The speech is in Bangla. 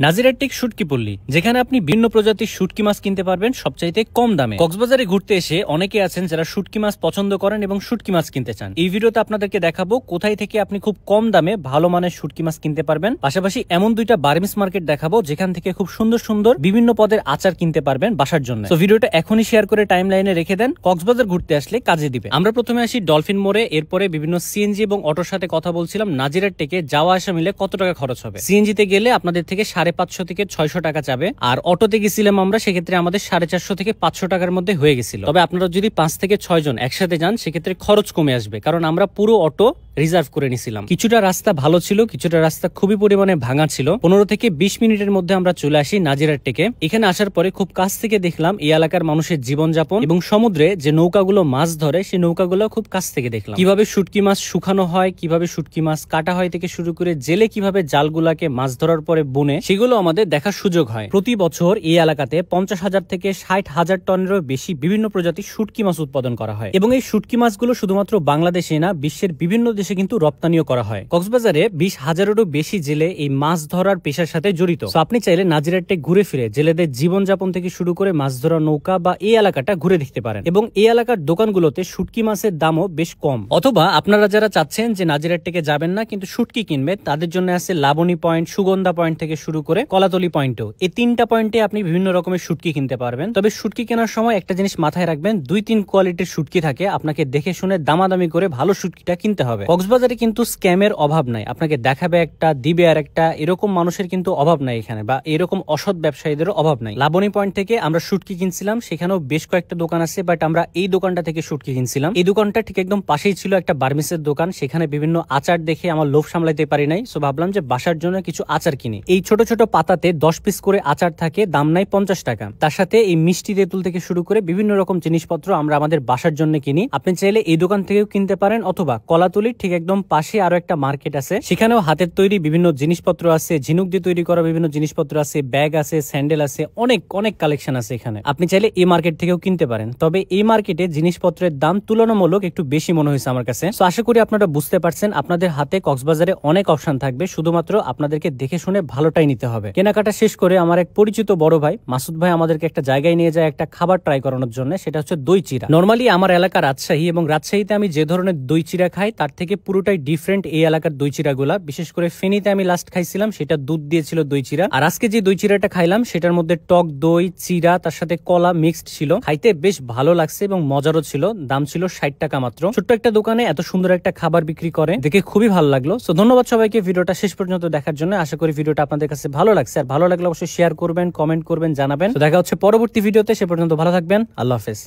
নাজিরাটিক শুটকি পল্লী, যেখানে আপনি ভিন্ন প্রজাতির শুটকি মাছ কিনতে পারবেন সবচাইতে কম দামে। কক্সবাজারে ঘুরতে এসে অনেকে আছেন যারা শুটকি মাছ পছন্দ করেন এবং শুটকি মাছ কিনতে চান। এই ভিডিওতে আপনাদেরকে দেখাবো কোথায় থেকে আপনি খুব কম দামে ভালো মানের শুটকি মাছ কিনতে পারবেন। পাশাপাশি এমন দুইটা বার্মিস মার্কেট দেখাবো যেখান থেকে খুব সুন্দর সুন্দর বিভিন্ন পদের আচার কিনতে পারবেন বাসার জন্য। তো ভিডিওটা এখনই শেয়ার করে টাইম লাইনে রেখে দেন, কক্সবাজার ঘুরতে আসলে কাজে দিবে। আমরা প্রথমে আসি ডলফিন মোড়ে, এরপরে বিভিন্ন সিএনজি এবং অটোর সাথে কথা বলছিলাম নাজিরাটিকে যাওয়া আসা মিলে কত টাকা খরচ হবে। সিএনজিতে গেলে আপনাদের থেকে 550 থেকে 600 টাকা যাবে, আর অটোতে গেছিলাম আমরা, সেক্ষেত্রে আমাদের 450 থেকে 500 টাকার মধ্যে হয়ে গেছিল। তবে আপনারা যদি 5 থেকে 6 জন একসাথে যান সেক্ষেত্রে খরচ কমে আসবে, কারণ আমরা পুরো অটো রিজার্ভ করে নিছিলাম। কিছুটা রাস্তা ভালো ছিল, কিছুটা রাস্তা খুবই পরিমাণে ভাঙা ছিল। 15 থেকে 20 মিনিটের মধ্যে আমরা চলে আসি নাজিরাটিকে। এখানে আসার পরে খুব কাছ থেকে দেখলাম এই এলাকার মানুষের জীবনযাপন এবং সমুদ্রে যে নৌকাগুলো মাছ ধরে সেই নৌকাগুলো খুব কাছ থেকে দেখলাম। কিভাবে শুটকি মাছ শুকানো হয়, কিভাবে শুটকি মাছ কাটা হয় থেকে শুরু করে জেলে কিভাবে জালগুলাকে মাছ ধরার পরে বুনে, সেগুলো আমাদের দেখার সুযোগ হয়। প্রতি বছর এই এলাকাতে 50,000 থেকে 60,000 টনেরও বেশি বিভিন্ন প্রজাতির শুটকি মাছ উৎপাদন করা হয় এবং এই শুটকি মাছগুলো শুধুমাত্র বাংলাদেশে না, বিশ্বের বিভিন্ন দেশে কিন্তু রপ্তানিও করা হয়। কক্সবাজারে 20,000-এরও বেশি জেলে এই মাছ ধরার পেশার সাথে জড়িত। তো আপনি চাইলে নাজিরাটিক ঘুরে ফিরে জেলেদের জীবনযাপন থেকে শুরু করে মাছ ধরা নৌকা বা এই এলাকাটা ঘুরে দেখতে পারেন এবং এই এলাকার দোকানগুলোতে শুটকি মাছের দামও বেশ কম। অথবা আপনারা যারা চাচ্ছেন যে নাজিরাটিকে যাবেন না কিন্তু শুটকি কিনবেন, তাদের জন্য আছে লাবণী পয়েন্ট, সুগন্ধা পয়েন্ট থেকে শুরু করে কলাতলি পয়েন্টও। এই 3টা পয়েন্টে আপনি বিভিন্ন রকমের শুটকি কিনতে পারবেন। তবে শুটকি কেনার সময় একটা জিনিস মাথায় রাখবেন, 2-3 কোয়ালিটির শুটকি থাকে, আপনাকে দেখে শুনে দামাদামি করে ভালো শুটকিটা কিনতে হবে। কক্সবাজারে কিন্তু স্ক্যামের অভাব নাই, আপনাকে দেখাবে একটা দিবে আর একটা, এরকম মানুষের কিন্তু অভাব নাই এখানে, বা এরকম অসৎ ব্যবসায়ীদেরও অভাব নাই। লাবণী পয়েন্ট থেকে আমরা শুটকি কিনছিলাম, সেখানেও বেশ কয়েকটা দোকান আছে, বাট আমরা এই দোকানটা থেকে শুটকি কিনছিলাম। এই দোকানটা ঠিক একদম পাশেই ছিল একটা বার্মিসের দোকান, সেখানে বিভিন্ন আচার দেখে আমার লোভ সামলাইতে পারি নাই, সো ভাবলাম যে বাসার জন্য কিছু আচার কিনি। এই ছোট ছোট পাতাতে 10 পিস করে আচার থাকে, দাম নাই 50 টাকা। তার সাথে এই মিষ্টি তেঁতুল থেকে শুরু করে বিভিন্ন রকম জিনিসপত্র আমরা আমাদের বাসার জন্য কিনি। আপনি চাইলে এই দোকান থেকেও কিনতে পারেন, অথবা কলাতলির ঠিক একদম পাশে আরো একটা মার্কেট আছে, সেখানেও হাতের তৈরি বিভিন্ন জিনিসপত্র আছে, ঝিনুক দিয়ে তৈরি করা বিভিন্ন জিনিসপত্র আছে, ব্যাগ আছে, স্যান্ডেল আছে, অনেক অনেক কালেকশন আছে এখানে। আপনি চাইলে এই মার্কেট থেকেও কিনতে পারেন। তবে এই মার্কেটে জিনিসপত্রের দাম তুলনামূলক একটু বেশি মনে হয়েছে আমার কাছে। তো আশা করি আপনারা বুঝতে পারছেন, আপনাদের হাতে কক্সবাজারে অনেক অপশন থাকবে, শুধুমাত্র আপনাদেরকে দেখে শুনে ভালোটাই নিতে হবে। কেনাকাটা শেষ করে আমার এক পরিচিত বড় ভাই মাসুদ ভাই আমাদেরকে একটা জায়গায় নিয়ে যায় একটা খাবার ট্রাই করানোর জন্য, সেটা হচ্ছে দই চিরা। নর্মালি আমার এলাকা রাজশাহী, এবং রাজশাহীতে আমি যে ধরনের দই চিরা খাই তার থেকে পুরোটাই ডিফারেন্ট এই এলাকার দই চিরাগুলা। বিশেষ করে ফেনীতে আমি লাস্ট খাইছিলাম, সেটা দুধ দিয়েছিল দই চিরা, আর আজকে যে দই চিরাটা খাইলাম সেটার মধ্যে টক দই, চিরা, তার সাথে কলা মিক্সড ছিল। খাইতে বেশ ভালো লাগছে এবং মজারও ছিল। দাম ছিল 60 টাকা মাত্র। ছোট্ট একটা দোকানে এত সুন্দর একটা খাবার বিক্রি করে দেখে খুবই ভালো লাগলো। সো ধন্যবাদ সবাইকে ভিডিওটা শেষ পর্যন্ত দেখার জন্য। আশা করি ভিডিওটা আপনাদের কাছে ভালো লাগছে, আর ভালো লাগলে অবশ্যই শেয়ার করবেন, কমেন্ট করবেন, জানাবেন। তো দেখা হচ্ছে পরবর্তী ভিডিওতে, সে পর্যন্ত ভালো থাকবেন। আল্লাহ হাফেজ।